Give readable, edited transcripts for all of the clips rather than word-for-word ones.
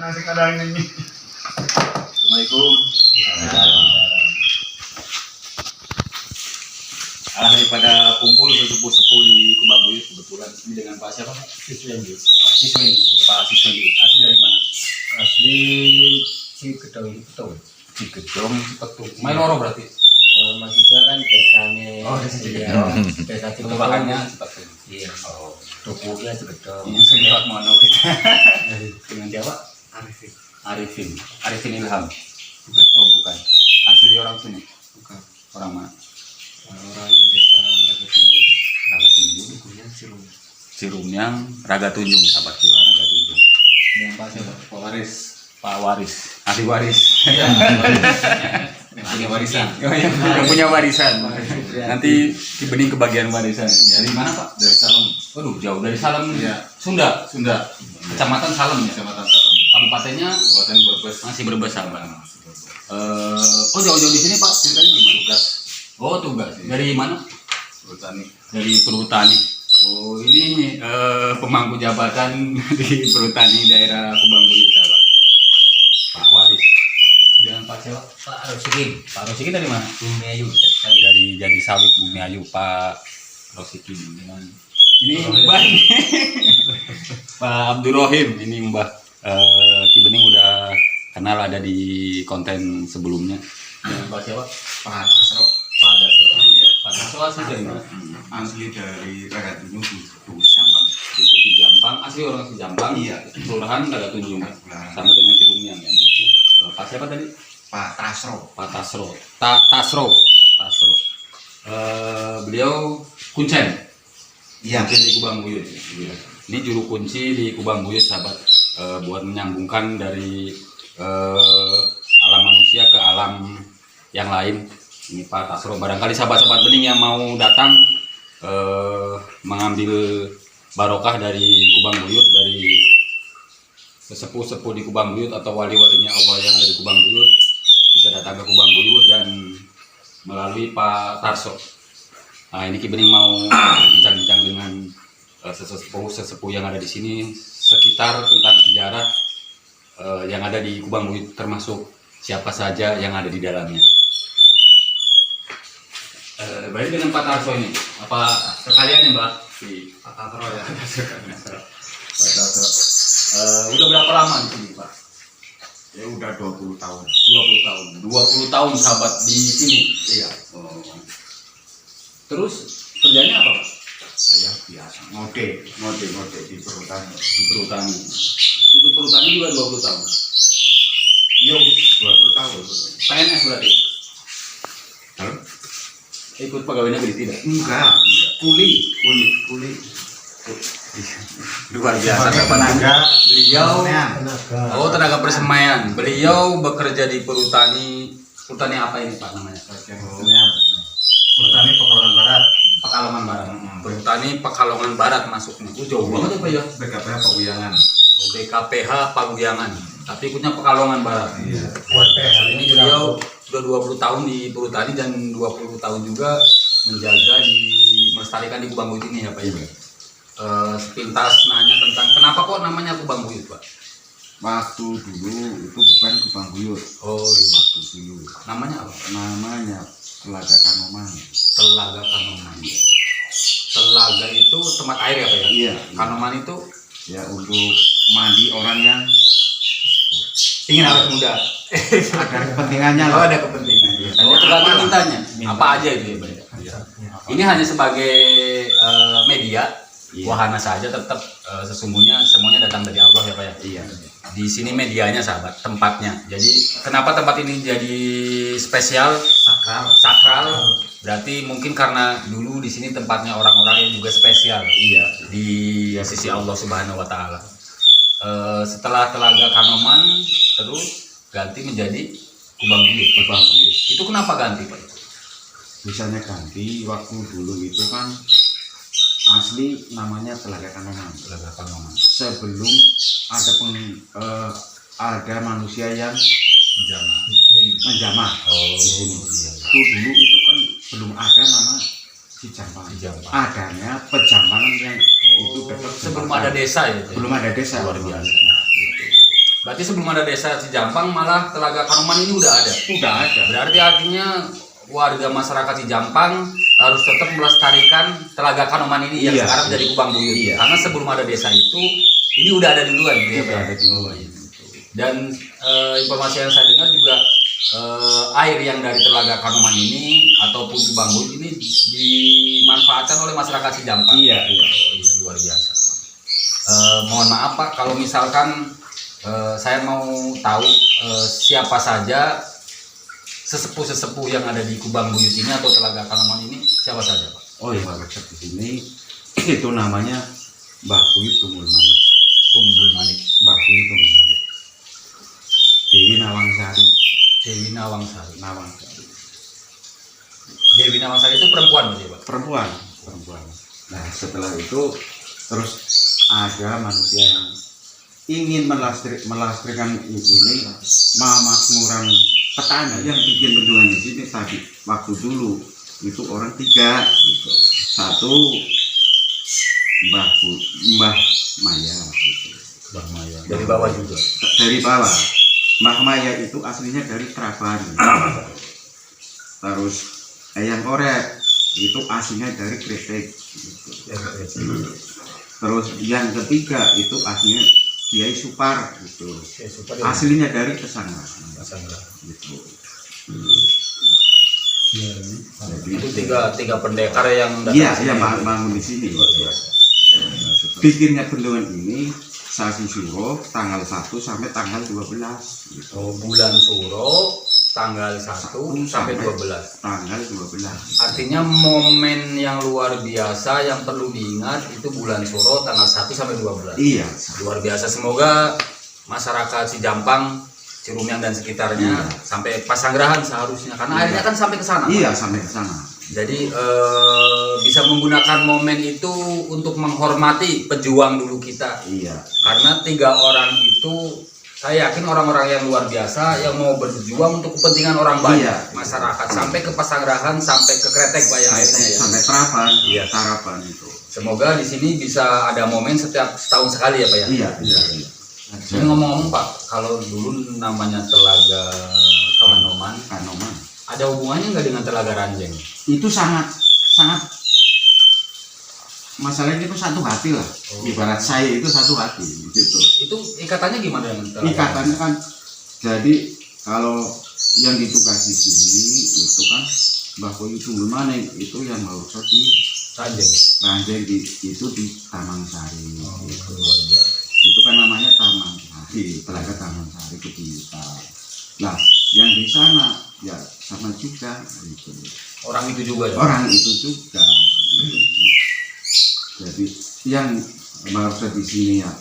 Nasi kadang ini. Assalamualaikum. Daripada kumpul sepuh-sepuh di Kubang Buyut kebetulan ini dengan Pak siapa? Siswendi. Pak Siswendi. Pak Siswendi. Asli dari mana? Asli Cigedong itu. Cigedong, Cipetung. Main loro berarti. Orang Mas juga kan desanya. Oh, desa Cigedong. Desa Cigedong. Bahannya Cipetung. Iya. Oh, Tubuhnya Cigedong. ini sering lewat mono kita. Dengan siapa? Arifin. Arifin Ilham. Bukan. Oh, bukan. Asli orang sini. Bukan. Orang mana? Orang desa Raga Tinggi. Raga Tunjung. Bukunya Cirum. Cirumnyang Raga Tunjung, sahabat kita Raga Tunjung. Yang Pak siapa? Pak Waris. Pak Waris, ahli waris. Yang punya warisan. Oh, yang punya warisan. Nanti di bening kebagian warisan. Dari mana Pak? Dari Salem. Waduh, jauh dari Salem. Iya. Sunda. Kecamatan Salem ya. Kecamatan Salem. Kabupatennya Kabupaten Brebes. masih Brebes sahabat. Oh jauh-jauh di sini Pak. Ceritanya gimana? Tugas Oh tugas. Dari mana? Perhutani. Dari Perhutani. Oh ini pemangku jabatan di Perhutani daerah Kubang Buyut sahabat. Pak Waris. Jangan Pak siapa? Pak Rosikin. Pak Rosikin dari mana? Bumi Ayu. Dari Jadi Sawit Bumi Ayu Pak Rosikin dengan ini Mbah ini. Pak Abdul Rohim ini Mbah Ki Bening udah kenal ada di konten sebelumnya. Dengan Pak siapa? Pak Asro. Pak Dasro. Pak Dasro asli dari mana? Asli dari Raga Tunjung di Jampang. Di Jampang, asli orang asli Jampang. Iya. Kelurahan Raga Tunjung. Kelurahan. Sama dengan Cirumnyang ya. Pak siapa tadi? Pak Tasro. Pak Tasro. Tasro. Beliau kuncen. Iya. Kunci di Kubang Buyut. Ini juru kunci di Kubang Buyut sahabat. Buat menyambungkan dari alam manusia ke alam yang lain. Ini Pak Tasro. Barangkali sahabat-sahabat bening yang mau datang mengambil barokah dari Kubang Buyut, dari sesepuh-sepuh di Kubang Buyut atau wali-walinya Allah yang ada di Kubang Buyut, bisa datang ke Kubang Buyut dan melalui Pak Tarso. Nah, ini Ki Bening mau bincang-bincang dengan sesepuh yang ada di sini sekitar tentang sejarah yang ada di Kubang Buyut, termasuk siapa saja yang ada di dalamnya. Baik dengan Pak Tarso ini, apa sekalian ya Mbak? Si Pak Tasro ya. Pak Tarso. Udah berapa lama di sini Pak? Ya udah 20 tahun. 20 tahun. 20 tahun sahabat di sini. Iya. Oh. Terus kerjanya apa Pak? Saya biasa ngode di perhutani. Di perhutani. Itu perhutani juga 20 tahun. Iya, 20 tahun. PNS berarti. Halo? Ikut pegawai negeri tidak? Enggak, kuli. Luar biasa Sebagai tenaga. tenaga Beliau tenaga. Oh, tenaga persemaian. Beliau bekerja di perhutani. Perhutani apa ini Pak namanya? Perhutani Pekalongan Barat. Pekalongan Barat. Perhutani Pekalongan Barat masuknya. Jauh banget ya Pak ya. BKPH Paguyangan. BKPH Paguyangan. Tapi ikutnya Pekalongan Barat. Iya. Luar biasa. Ini beliau sudah 20 tahun di perhutani dan 20 tahun juga menjaga melestarikan di Kubang Buyut ini ya Pak ya. Sepintas nanya tentang kenapa kok namanya Kubang Buyut Pak? Waktu dulu itu bukan Kubang Buyut. Oh iya. Waktu dulu Namanya apa? namanya Telaga Kanoman. Telaga Kanoman. Telaga itu tempat air ya Pak ya? Iya. Kanoman itu Ya untuk mandi orang yang ingin awet muda. ada kepentingannya Oh lah. ada kepentingan. Oh tergantung mintanya. Apa aja itu ya Pak? Iya. Ini hanya sebagai media. Iya. Wahana saja tetap sesungguhnya semuanya datang dari Allah ya Pak ya. Iya. Di sini medianya sahabat, tempatnya. Jadi kenapa tempat ini jadi spesial, sakral? Berarti mungkin karena dulu di sini tempatnya orang-orang yang juga spesial. Iya. Di sisi Allah Subhanahu Wa Taala. Setelah Telaga Kanoman terus ganti menjadi Kubang Buyut. Itu kenapa ganti Pak? Misalnya ganti waktu dulu itu kan asli namanya Telaga Kanoman. Telaga Kanoman. Sebelum ada manusia yang menjamah Oh, di sini. iya. Itu dulu itu kan belum ada nama Cijampang. Adanya Pejambangan yang itu dapat Sebelum ada desa ya. Pak? belum ada desa. Luar biasa. Berarti sebelum ada desa Cijampang malah Telaga Kanoman ini udah ada. Udah ada. Berarti artinya warga masyarakat Cijampang harus tetap melestarikan Telaga Kanoman ini yang Iya. sekarang jadi Kubang Buyut. Iya. Karena sebelum ada desa itu ini udah ada duluan gitu ya, Udah Pak? ada duluan. Dan informasi yang saya dengar juga air yang dari Telaga Kanoman ini ataupun Kubang Buyut ini dimanfaatkan oleh masyarakat Cijampang. Iya, iya. Oh, iya, luar biasa. Mohon maaf Pak, kalau misalkan saya mau tahu siapa saja sesepuh-sesepuh yang ada di Kubang Buyut ini atau Telaga Kanoman ini, siapa saja Pak? Oh iya, Pak di sini itu namanya Mbah Buyut Tunggul Manik. Tunggul Manik. Mbah Buyut Tunggul Manik. Dewi Nawangsari. Dewi Nawangsari. Nawangsari. Dewi Nawangsari itu perempuan berarti Pak? Perempuan. Nah setelah itu terus ada manusia yang ingin melestarikan ini makmuran petani yang bikin bendungan di sini tadi waktu dulu itu orang 3 gitu. Satu Mbah Maya gitu. Mbah Maya. Dari bawah juga. Dari bawah. Mbah Maya itu aslinya dari Traban. Terus Eyang Korek itu aslinya dari Kretek gitu. Terus yang ketiga itu aslinya Kiai Supar gitu. Aslinya dari Kesangga gitu. Jadi Itu tiga pendekar yang datang iya, sini. bangun di sini. Bikinnya bendungan ini Sasi Suro tanggal 1 sampai tanggal 12 gitu. Oh, bulan Suro tanggal 1 sampai 12. Tanggal 12. Artinya momen yang luar biasa yang perlu diingat itu bulan Suro tanggal 1 sampai 12. Iya. Luar biasa, semoga masyarakat Cijampang, Cirumiang dan sekitarnya sampai Pasanggerahan seharusnya karena airnya kan sampai ke sana. Iya, sampai ke sana. Jadi bisa menggunakan momen itu untuk menghormati pejuang dulu kita. Iya. Karena 3 orang itu saya yakin orang-orang yang luar biasa yang mau berjuang untuk kepentingan orang banyak, Iya. masyarakat sampai ke Pasanggerahan sampai ke Kretek Pak ya akhirnya ya. Sampai Traban. Iya. Tarapan itu. Semoga di sini bisa ada momen setiap setahun sekali ya Pak ya. Iya. Ini ngomong-ngomong Pak, kalau dulu namanya Telaga Kanoman, ada hubungannya nggak dengan Telaga Ranjeng? Itu sangat masalahnya itu satu hati lah. Ibarat saya itu satu hati gitu. Itu ikatannya gimana dengan Telaga? Ikatannya kan jadi kalau yang ditugas di sini itu kan Mbah Buyut Tunggul Manik itu yang berusaha di Ranjeng. itu di Taman Sari. Itu luar biasa. Itu kan namanya Taman Sari, Telaga Taman Sari kita. Nah, yang di sana ya sama juga gitu. Orang itu juga ya? Orang itu juga. Jadi yang maksud di sini ya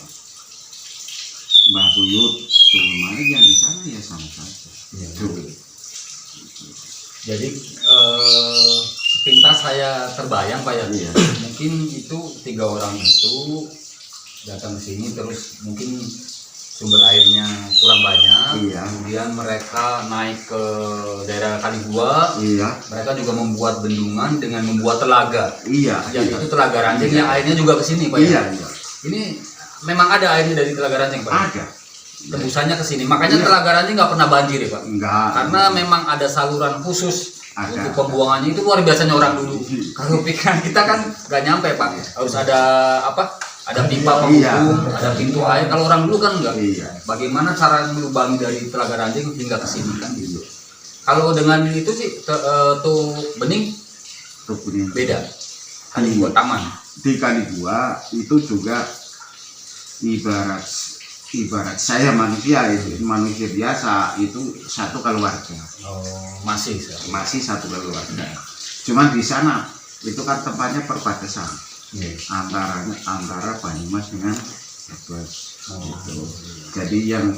Mbah Buyut Tunggul Manik yang di sana ya sama saja. Iya. Gitu. Jadi sepintas saya terbayang Pak ya, Iya. mungkin itu 3 orang itu datang ke sini terus mungkin sumber airnya kurang banyak, Iya. kemudian mereka naik ke daerah Kaligua, Iya. mereka juga membuat bendungan dengan membuat telaga, Iya. yang itu Telaga Ranjeng yang airnya juga ke sini Pak ya. Iya. Ini memang ada airnya dari Telaga Ranjeng Pak. Ada. Tembusannya ke sini, makanya Iya. Telaga Ranjeng nggak pernah banjir ya Pak. Enggak. Karena memang ada saluran khusus Ada. untuk pembuangannya, itu luar biasanya orang dulu. Kalau pikiran kita kan nggak nyampe Pak, harus ada apa? Ada pipa penghubung, ada pintu air. Kalau orang dulu kan enggak. Iya. Bagaimana cara melubangi dari Telaga Ranjeng hingga ke sini kan gitu. Kalau dengan itu sih tuh bening Rukun beda. Kali buat taman. di Kaligua itu juga ibarat saya manusia biasa itu satu keluarga, Oh, masih. masih satu keluarga. Cuman di sana itu kan tempatnya perbatasan antara Banyumas dengan Brebes. Gitu. Jadi yang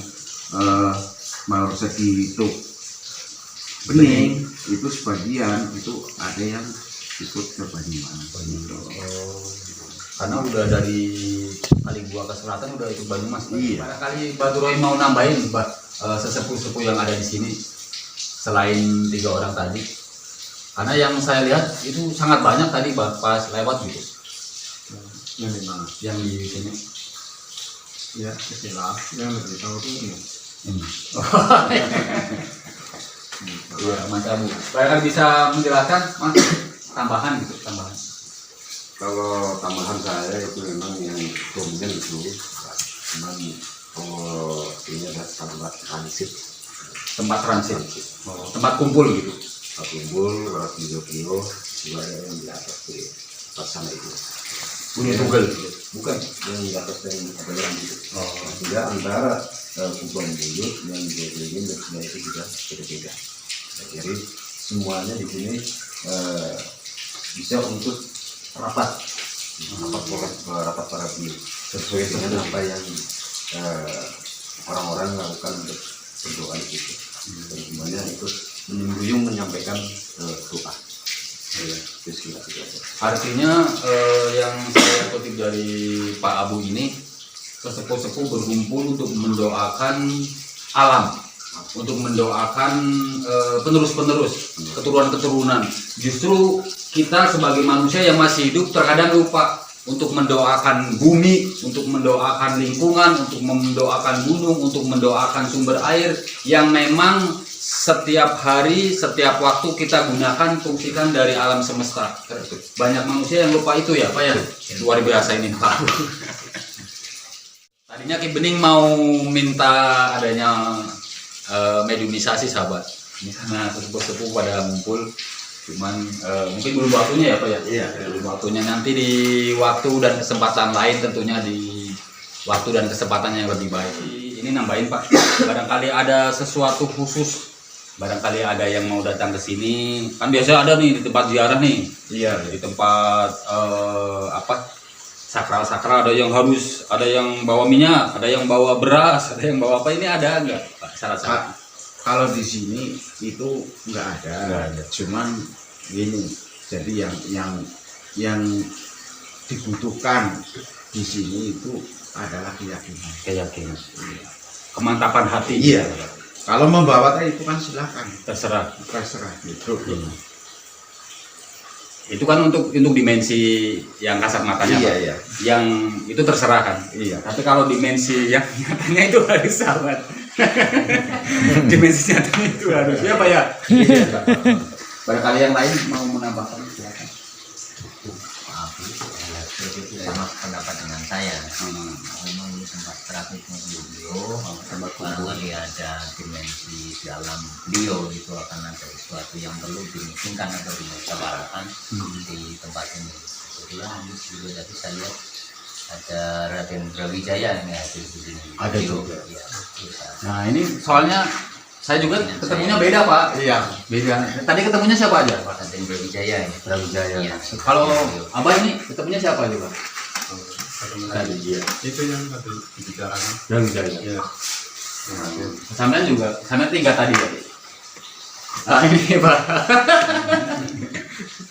mau segi itu bening itu sebagian itu ada yang ikut ke Banyumas. Karena udah dari Kaligua ke selatan udah itu Banyumas. Iya. Barangkali Mbak Duroi mau nambahin Mbak sesepuh-sepuh yang ada di sini selain 3 orang tadi. Karena yang saya lihat itu sangat banyak tadi pas lewat gitu. Yang di sini. Ya, istilah yang lebih tahu tuh ini. Iya, Mas Abu. Barangkali bisa menjelaskan, Mas, tambahan gitu, tambahan. Kalau tambahan saya itu memang yang dominan itu cuman ini adalah tempat transit Tempat kumpul gitu. Pak Kumpul, Barat Video juga ada yang di atas di sana itu Punya Google. bukan yang di atas yang ada yang gitu juga antara Kubang Buyut yang Jogja dan sebenarnya itu juga berbeda. Jadi semuanya di sini bisa untuk rapat para beliau sesuai dengan apa yang orang-orang lakukan untuk berdoa di situ. Dan semuanya ikut menyembuyung menyampaikan doa. Terus Artinya yang saya kutip dari Pak Abu ini, sesepuh-sepuh berkumpul untuk mendoakan alam, untuk mendoakan penerus-penerus, keturunan-keturunan. Justru kita sebagai manusia yang masih hidup terkadang lupa untuk mendoakan bumi, untuk mendoakan lingkungan, untuk mendoakan gunung, untuk mendoakan sumber air yang memang setiap hari, setiap waktu kita gunakan, fungsikan dari alam semesta. Banyak manusia yang lupa itu ya Pak ya. Luar biasa ini Pak. Tadinya Ki Bening mau minta adanya mediumisasi sahabat. Nah, sepuh-sepuh pada ngumpul, cuman mungkin belum waktunya ya Pak ya. Iya. Belum waktunya, nanti di waktu dan kesempatan lain, tentunya di waktu dan kesempatan yang lebih baik. Ini nambahin Pak, barangkali ada sesuatu khusus, barangkali ada yang mau datang ke sini, kan biasanya ada nih di tempat ziarah nih. Iya. Di tempat sakral-sakral, ada yang harus, ada yang bawa minyak, ada yang bawa beras, ada yang bawa apa, ini ada enggak Pak syarat-syarat? Kalau di sini itu nggak ada. Cuman ini, jadi yang dibutuhkan di sini itu adalah keyakinan. Kemantapan hati. Iya. Kalau membawa tadi itu kan silakan, Terserah. gitu. Itu kan untuk dimensi yang kasat matanya Pak. Iya. Yang itu terserah kan. Iya. Tapi kalau dimensi yang nyatanya itu harus sahabat. Dimensi nyatanya itu harus ya Pak ya. Barangkali yang lain mau menambahkan, silakan. Maaf, sama pendapat dengan saya. Memang ini tempat terakhirnya beliau, baru ada dimensi dalam beliau itu akan ada sesuatu yang perlu dimungkinkan atau dimusyawarahkan di tempat ini. Jadi yang juga tadi saya lihat ada Raden Brawijaya yang hadir di sini. Ada juga. Ya, Nah ini soalnya saya juga ketemunya beda Pak. Iya. Beda. Tadi ketemunya siapa aja Pak? Raden Brawijaya ini. Iya. Kalau Abah ini ketemunya siapa aja Pak? Itu yang tadi dibicarakan. Brawijaya. Ya. Sampean juga, sampean tinggal tadi ya. Nah ini Pak.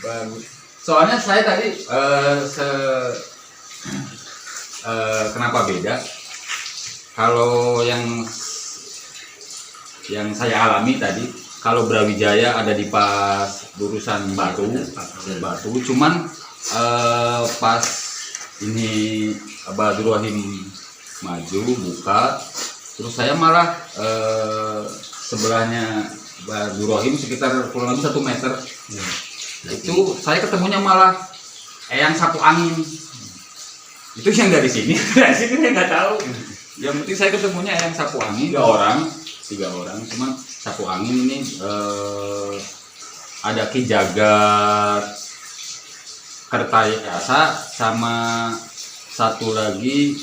Bagus. Soalnya saya tadi kenapa beda? Kalau yang saya alami tadi, kalau Brawijaya ada di pas lurusan Batu, cuman pas ini Abah Abdul Rahim maju buka, terus saya malah sebelahnya Abah Abdul Rahim sekitar kurang lebih 1 meter. Itu saya ketemunya malah yang sapu angin. Itu yang dari sini, dari sini saya nggak tahu. Yang penting saya ketemunya yang sapu angin, 3 orang, cuman sapu angin ini ada Ki Jagat, Kertayasa, sama satu lagi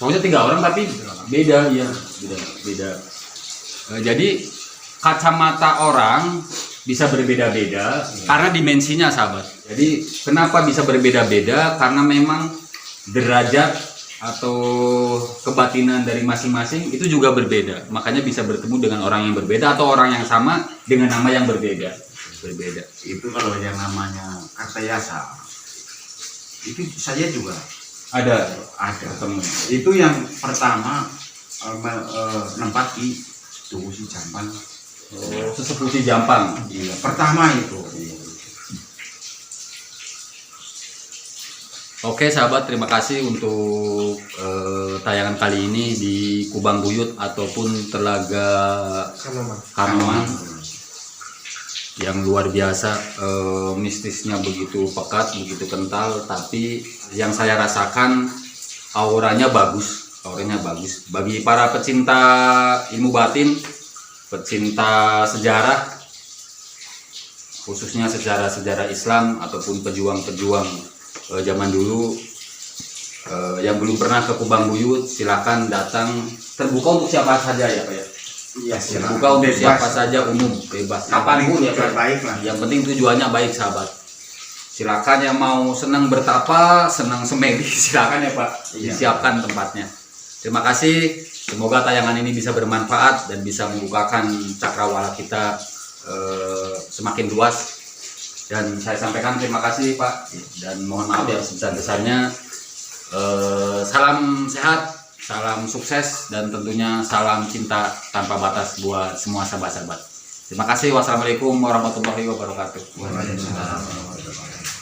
pokoknya 3 orang tapi beda ya, beda. Jadi kacamata orang bisa berbeda-beda karena dimensinya sahabat. Jadi kenapa bisa berbeda-beda? Karena memang derajat atau kebatinan dari masing-masing itu juga berbeda. Makanya bisa bertemu dengan orang yang berbeda atau orang yang sama dengan nama yang berbeda. Itu kalau yang namanya Kartayasa, itu saya juga Ada ketemu. Itu yang pertama nempat di Tugu Si Jampang. sesepuh Si Jampang. Iya, pertama itu. Oke sahabat, terima kasih untuk tayangan kali ini di Kubang Buyut ataupun Telaga Kanoman yang luar biasa. Mistisnya begitu pekat, begitu kental, tapi yang saya rasakan auranya bagus. Bagi para pecinta ilmu batin, pecinta sejarah, khususnya sejarah Islam ataupun pejuang-pejuang zaman dulu yang belum pernah ke Kubang Buyut, silakan datang. Terbuka untuk siapa saja ya Pak ya? Iya, Terbuka untuk siapa saja, umum, bebas. Kapanpun ya Pak. Baik lah. Yang penting tujuannya baik sahabat. Silakan yang mau senang bertapa, senang semedi, silakan ya Pak. Disiapkan tempatnya. Terima kasih. Semoga tayangan ini bisa bermanfaat dan bisa membukakan cakrawala kita semakin luas. Dan saya sampaikan terima kasih Pak, dan mohon maaf ya sebesar-besarnya. Salam sehat, salam sukses, dan tentunya salam cinta tanpa batas buat semua sahabat-sahabat. Terima kasih. Wassalamualaikum warahmatullahi wabarakatuh. Waalaikumsalam.